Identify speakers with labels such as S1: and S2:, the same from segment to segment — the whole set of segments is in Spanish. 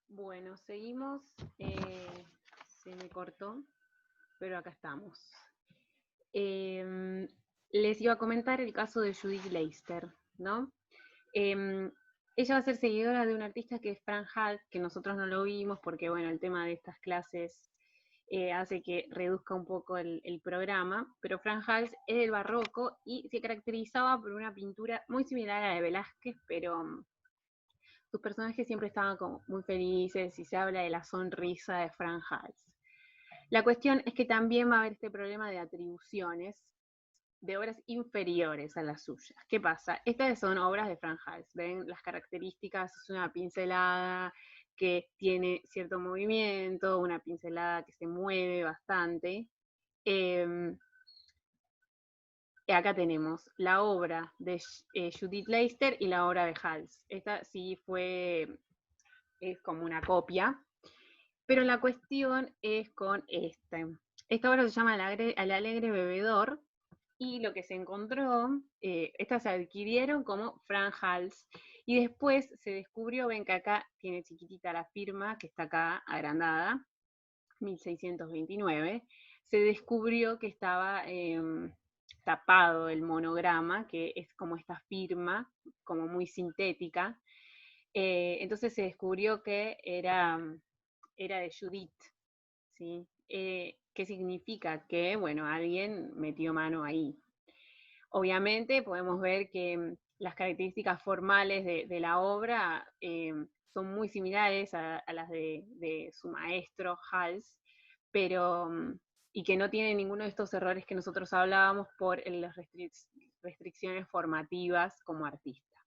S1: Bueno, seguimos. Se me cortó, pero acá estamos. Eh, Les iba a comentar el caso de Judith Leister, ¿no? Eh, Ella va a ser seguidora de un artista que es Fran Hals, que nosotros no lo vimos porque, bueno, el tema de estas clases hace que reduzca un poco el programa, pero Fran Hals es del barroco y se caracterizaba por una pintura muy similar a la de Velázquez, pero sus personajes siempre estaban como muy felices y se habla de la sonrisa de Fran Hals. La cuestión es que también va a haber este problema de atribuciones de obras inferiores a las suyas. ¿Qué pasa? Estas son obras de Fran Hals, ven las características, es una pincelada que tiene cierto movimiento, una pincelada que se mueve bastante. Eh, Acá tenemos la obra de Judith Leister y la obra de Hals. Esta sí es como una copia, pero la cuestión es con Esta obra se llama El alegre bebedor y lo que se encontró, estas se adquirieron como Fran Hals y después se descubrió, ven que acá tiene chiquitita la firma que está acá agrandada, 1629, se descubrió que estaba tapado el monograma, que es como esta firma, como muy sintética. Entonces se descubrió que era de Judith, ¿sí? ¿Qué significa? Que, bueno, alguien metió mano ahí. Obviamente podemos ver que las características formales de la obra son muy similares a las de su maestro Hals, pero y que no tiene ninguno de estos errores que nosotros hablábamos por las restricciones formativas como artista.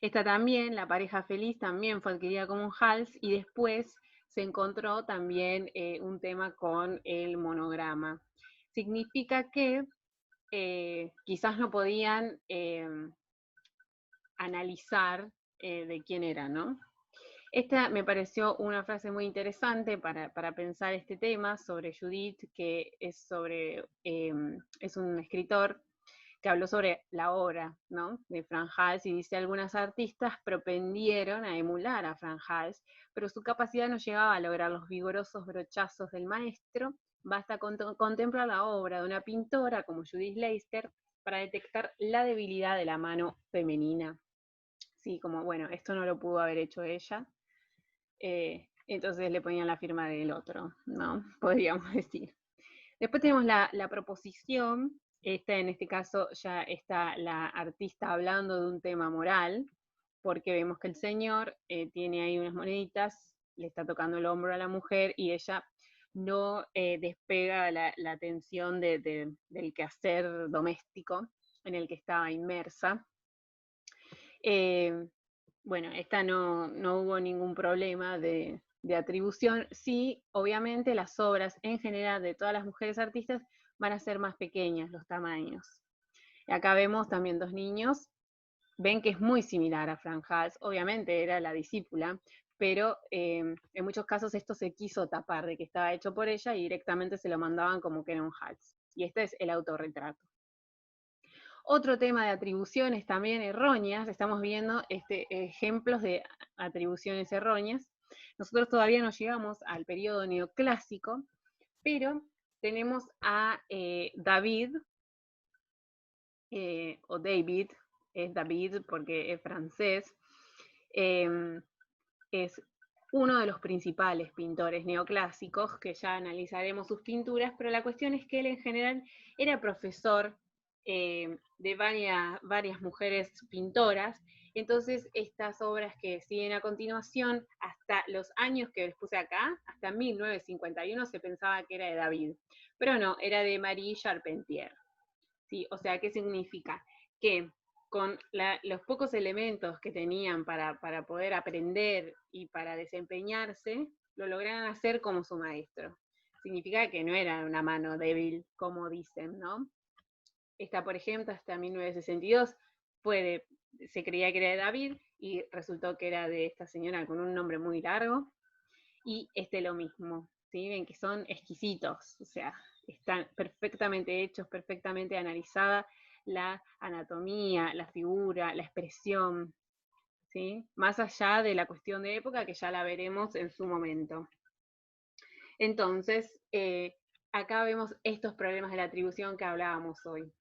S1: Esta también, La pareja feliz, también fue adquirida como un Hals y después se encontró también un tema con el monograma. Significa que quizás no podían analizar de quién era, ¿no? Esta me pareció una frase muy interesante para pensar este tema sobre Judith, que es un escritor que habló sobre la obra, ¿no? De Fran Hals y dice, algunas artistas propendieron a emular a Fran Hals, pero su capacidad no llegaba a lograr los vigorosos brochazos del maestro. Basta contemplar la obra de una pintora como Judith Leister para detectar la debilidad de la mano femenina. Sí, como, bueno, esto no lo pudo haber hecho ella, entonces le ponían la firma del otro, ¿no? Podríamos decir. Después tenemos la proposición. En este caso ya está la artista hablando de un tema moral, porque vemos que el señor tiene ahí unas moneditas, le está tocando el hombro a la mujer y ella no despega la atención del quehacer doméstico en el que estaba inmersa. Bueno, esta no hubo ningún problema de atribución. Sí, obviamente las obras en general de todas las mujeres artistas van a ser más pequeñas los tamaños. Acá vemos también dos niños. Ven que es muy similar a Fran Hals, obviamente era la discípula, pero en muchos casos esto se quiso tapar de que estaba hecho por ella y directamente se lo mandaban como que era un Hals. Y este es el autorretrato. Otro tema de atribuciones también erróneas, estamos viendo ejemplos de atribuciones erróneas. Nosotros todavía no llegamos al periodo neoclásico, pero tenemos a David, o David, es David porque es francés, es uno de los principales pintores neoclásicos, que ya analizaremos sus pinturas, pero la cuestión es que él en general era profesor de varias mujeres pintoras, entonces estas obras que siguen a continuación, hasta los años que les puse acá, hasta 1951 se pensaba que era de David, pero no, era de Marie Charpentier. ¿Sí? O sea, ¿qué significa? Que con los pocos elementos que tenían para poder aprender y para desempeñarse, lo lograron hacer como su maestro. Significa que no era una mano débil, como dicen, ¿no? Esta, por ejemplo, hasta 1962 se creía que era de David y resultó que era de esta señora con un nombre muy largo. Y lo mismo, ¿sí? Ven que son exquisitos, o sea, están perfectamente hechos, perfectamente analizada la anatomía, la figura, la expresión. ¿sí? Más allá de la cuestión de época, que ya la veremos en su momento. Entonces, acá vemos estos problemas de la atribución que hablábamos hoy,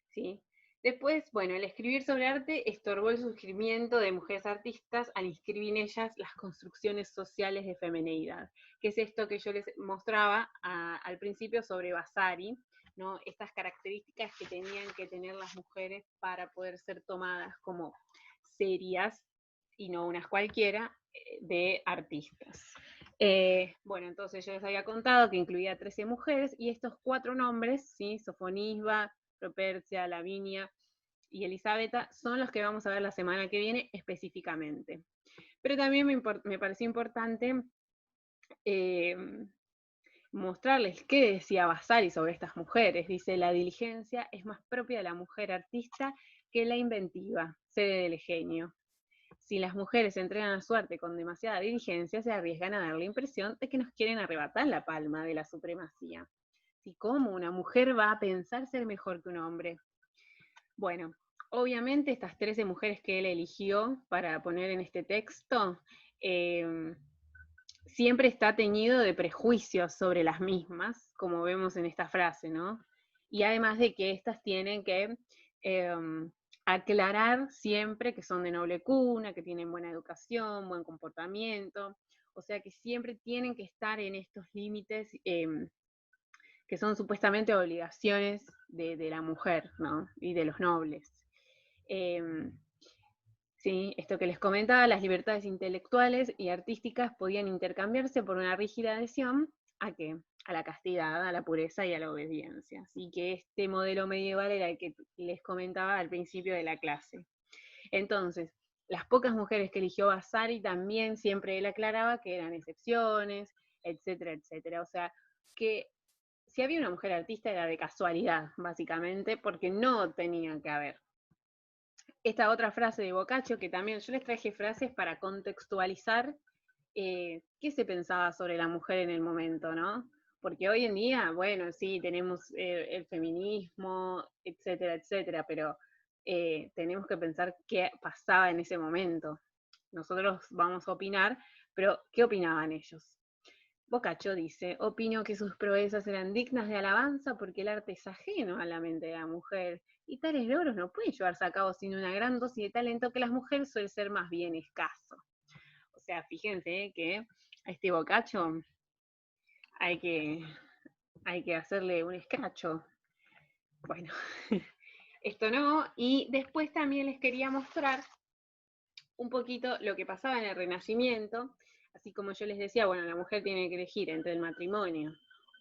S1: ¿sí? Después, bueno, el escribir sobre arte estorbó el surgimiento de mujeres artistas al inscribir en ellas las construcciones sociales de femineidad, que es esto que yo les mostraba al principio sobre Vasari, ¿no? Estas características que tenían que tener las mujeres para poder ser tomadas como serias, y no unas cualquiera, de artistas. Bueno, entonces yo les había contado que incluía 13 mujeres, y estos 4 nombres, ¿sí? Sofonisba, Propercia, Lavinia y Elisabetta, son los que vamos a ver la semana que viene específicamente. Pero también me pareció importante mostrarles qué decía Vasari sobre estas mujeres. Dice: la diligencia es más propia de la mujer artista que la inventiva, sede del genio. Si las mujeres se entregan a su arte con demasiada diligencia, se arriesgan a dar la impresión de que nos quieren arrebatar la palma de la supremacía. ¿Y cómo una mujer va a pensar ser mejor que un hombre? Bueno, obviamente estas 13 mujeres que él eligió para poner en este texto, siempre está teñido de prejuicios sobre las mismas, como vemos en esta frase, ¿no? Y además de que estas tienen que aclarar siempre que son de noble cuna, que tienen buena educación, buen comportamiento, o sea que siempre tienen que estar en estos límites que son supuestamente obligaciones de la mujer, ¿no? Y de los nobles. Sí, esto que les comentaba, las libertades intelectuales y artísticas podían intercambiarse por una rígida adhesión ¿a qué? A la castidad, a la pureza y a la obediencia. Así que este modelo medieval era el que les comentaba al principio de la clase. Entonces, las pocas mujeres que eligió Vasari también siempre él aclaraba que eran excepciones, etcétera, etcétera. O sea, que si había una mujer artista era de casualidad, básicamente, porque no tenía que haber. Esta otra frase de Boccaccio, que también yo les traje frases para contextualizar qué se pensaba sobre la mujer en el momento, ¿no? Porque hoy en día, bueno, sí, tenemos el feminismo, etcétera, etcétera, pero tenemos que pensar qué pasaba en ese momento. Nosotros vamos a opinar, pero ¿qué opinaban ellos? Boccaccio dice: opino que sus proezas eran dignas de alabanza porque el arte es ajeno a la mente de la mujer, y tales logros no pueden llevarse a cabo sin una gran dosis de talento que las mujeres suele ser más bien escaso. O sea, fíjense que a este Boccaccio hay que, hay que hacerle un escracho. Bueno, esto no. Y después también les quería mostrar un poquito lo que pasaba en el Renacimiento. Así como yo les decía, bueno, la mujer tiene que elegir entre el matrimonio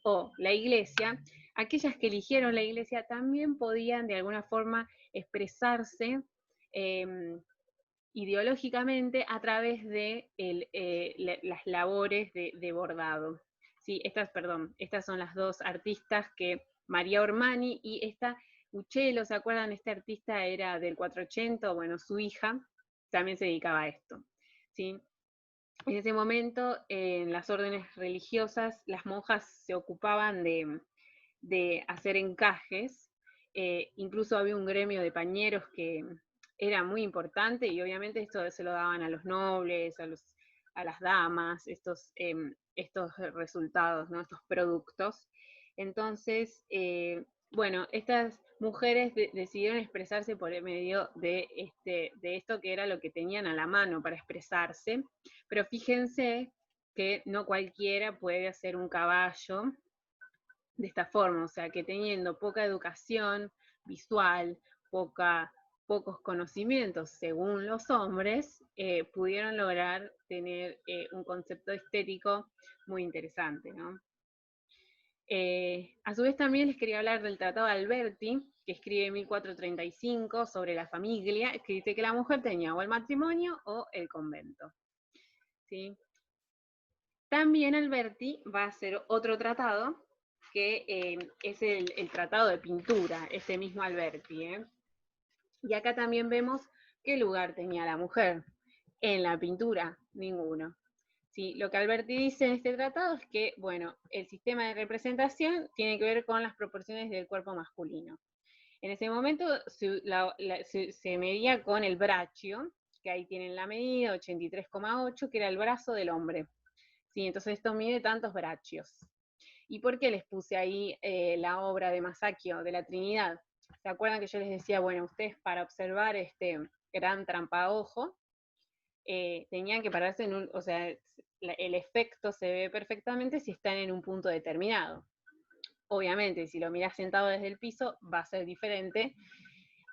S1: o la iglesia. Aquellas que eligieron la iglesia también podían de alguna forma expresarse ideológicamente a través de las labores de bordado. Sí, estas son las dos artistas que María Ormani y esta Uccello, ¿se acuerdan? Este artista era del 480, bueno, su hija también se dedicaba a esto. ¿Sí? En ese momento, en las órdenes religiosas, las monjas se ocupaban de hacer encajes, incluso había un gremio de pañeros que era muy importante, y obviamente esto se lo daban a los nobles, a las damas, estos resultados, ¿no? Estos productos. Entonces, bueno, estas mujeres decidieron expresarse por medio de esto que era lo que tenían a la mano para expresarse, pero fíjense que no cualquiera puede hacer un caballo de esta forma, o sea, que teniendo poca educación visual, pocos conocimientos según los hombres, pudieron lograr tener un concepto estético muy interesante, ¿no? A su vez también les quería hablar del Tratado de Alberti, que escribe en 1435 sobre la familia, que dice que la mujer tenía o el matrimonio o el convento. ¿Sí? También Alberti va a hacer otro tratado, que es el tratado de pintura, ese mismo Alberti. Y acá también vemos qué lugar tenía la mujer. En la pintura, ninguno. ¿Sí? Lo que Alberti dice en este tratado es que, bueno, el sistema de representación tiene que ver con las proporciones del cuerpo masculino. En ese momento se medía con el braccio, que ahí tienen la medida, 83,8, que era el brazo del hombre. ¿Sí? Entonces esto mide tantos brachios. ¿Y por qué les puse ahí la obra de Masaccio, de la Trinidad? ¿Se acuerdan que yo les decía, bueno, ustedes para observar este gran trampaojo, tenían que pararse en un, o sea, el efecto se ve perfectamente si están en un punto determinado. Obviamente, si lo miras sentado desde el piso, va a ser diferente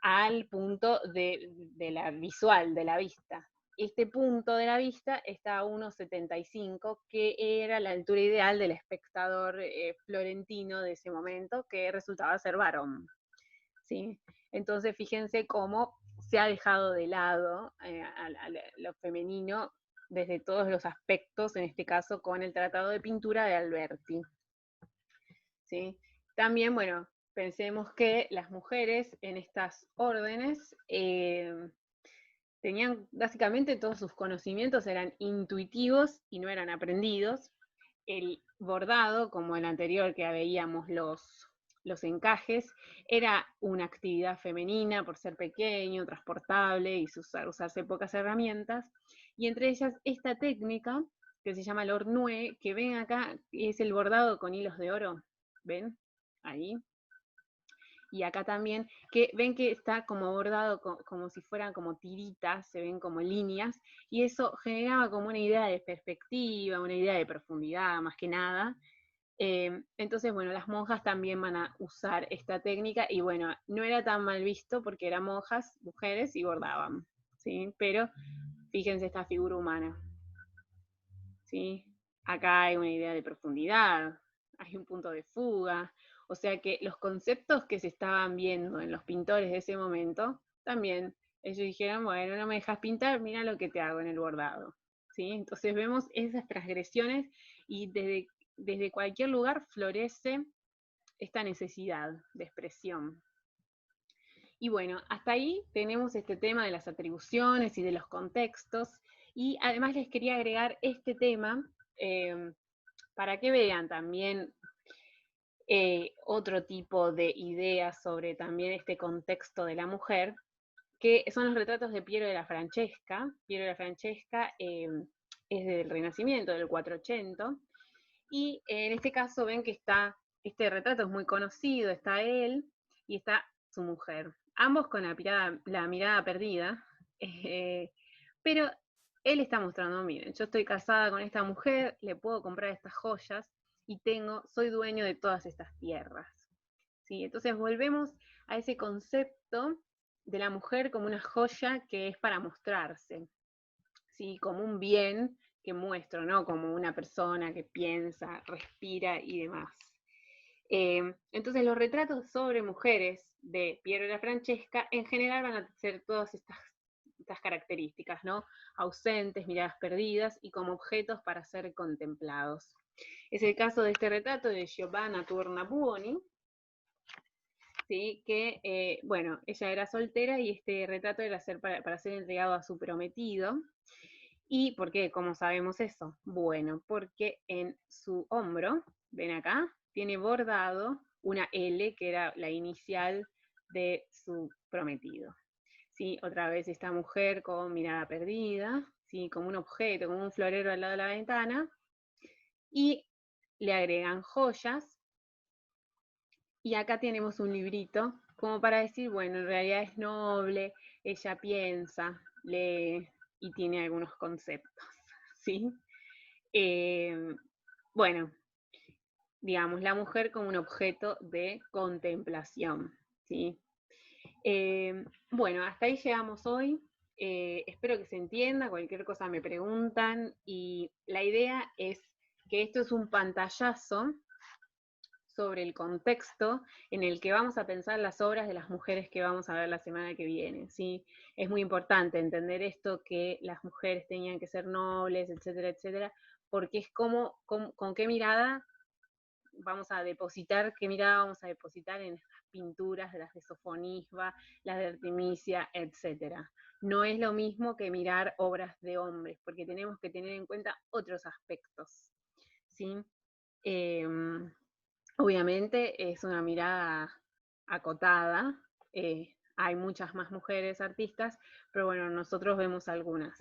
S1: al punto de la visual, de la vista. Este punto de la vista está a 1,75, que era la altura ideal del espectador florentino de ese momento, que resultaba ser varón. ¿Sí? Entonces, fíjense cómo se ha dejado de lado a lo femenino desde todos los aspectos, en este caso con el Tratado de Pintura de Alberti. ¿Sí? También, bueno, pensemos que las mujeres en estas órdenes tenían básicamente todos sus conocimientos eran intuitivos y no eran aprendidos. El bordado, como el anterior que veíamos los encajes, era una actividad femenina por ser pequeño, transportable y usarse pocas herramientas. Y entre ellas esta técnica que se llama el ornue, que ven acá, es el bordado con hilos de oro. ¿Ven? Ahí. Y acá también, que ven que está como bordado como si fueran como tiritas, se ven como líneas, y eso generaba como una idea de perspectiva, una idea de profundidad, más que nada. Entonces, bueno, las monjas también van a usar esta técnica, y bueno, no era tan mal visto porque eran monjas, mujeres, y bordaban, ¿sí? Pero fíjense esta figura humana, ¿sí? Acá hay una idea de profundidad, hay un punto de fuga, o sea que los conceptos que se estaban viendo en los pintores de ese momento, también ellos dijeron, bueno, no me dejas pintar, mira lo que te hago en el bordado. ¿Sí? Entonces vemos esas transgresiones y desde cualquier lugar florece esta necesidad de expresión. Y bueno, hasta ahí tenemos este tema de las atribuciones y de los contextos, y además les quería agregar este tema para que vean también otro tipo de ideas sobre también este contexto de la mujer, que son los retratos de Piero de la Francesca. Piero de la Francesca es del Renacimiento, del 480, y en este caso ven que este retrato es muy conocido, está él y está su mujer, ambos con la mirada perdida, pero él está mostrando, miren, yo estoy casada con esta mujer, le puedo comprar estas joyas y soy dueño de todas estas tierras. ¿Sí? Entonces volvemos a ese concepto de la mujer como una joya que es para mostrarse, ¿sí? Como un bien que muestro, ¿no? Como una persona que piensa, respira y demás. Entonces los retratos sobre mujeres de Piero y la Francesca en general van a ser todas estas características, ¿no? Ausentes, miradas perdidas y como objetos para ser contemplados. Es el caso de este retrato de Giovanna Tornabuoni, ¿sí? Que, bueno, ella era soltera y este retrato era para ser entregado a su prometido. ¿Y por qué? ¿Cómo sabemos eso? Bueno, porque en su hombro, ven acá, tiene bordado una L, que era la inicial de su prometido. ¿Sí? Otra vez esta mujer con mirada perdida, ¿sí? Como un objeto, como un florero al lado de la ventana, y le agregan joyas, y acá tenemos un librito como para decir, bueno, en realidad es noble, ella piensa, lee y tiene algunos conceptos, ¿sí? Bueno, digamos, la mujer como un objeto de contemplación, ¿sí? Bueno, hasta ahí llegamos hoy. Espero que se entienda, cualquier cosa me preguntan, y la idea es que esto es un pantallazo sobre el contexto en el que vamos a pensar las obras de las mujeres que vamos a ver la semana que viene, ¿sí? Es muy importante entender esto, que las mujeres tenían que ser nobles, etcétera, etcétera, porque es como, con qué mirada vamos a depositar, qué mirada vamos a depositar en estas pinturas, de las de Sofonisba, las de Artemisia, etcétera. No es lo mismo que mirar obras de hombres, porque tenemos que tener en cuenta otros aspectos, ¿sí? Obviamente es una mirada acotada, hay muchas más mujeres artistas, pero bueno, nosotros vemos algunas.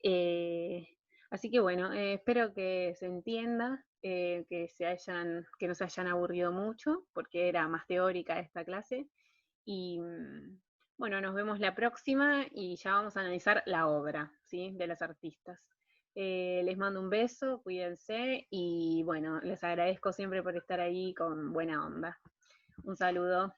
S1: Eh, Así que bueno, espero que se entienda, que no se hayan aburrido mucho, porque era más teórica esta clase. Y bueno, nos vemos la próxima y ya vamos a analizar la obra, ¿sí? De los artistas. Les mando un beso, cuídense y bueno, les agradezco siempre por estar ahí con buena onda. Un saludo.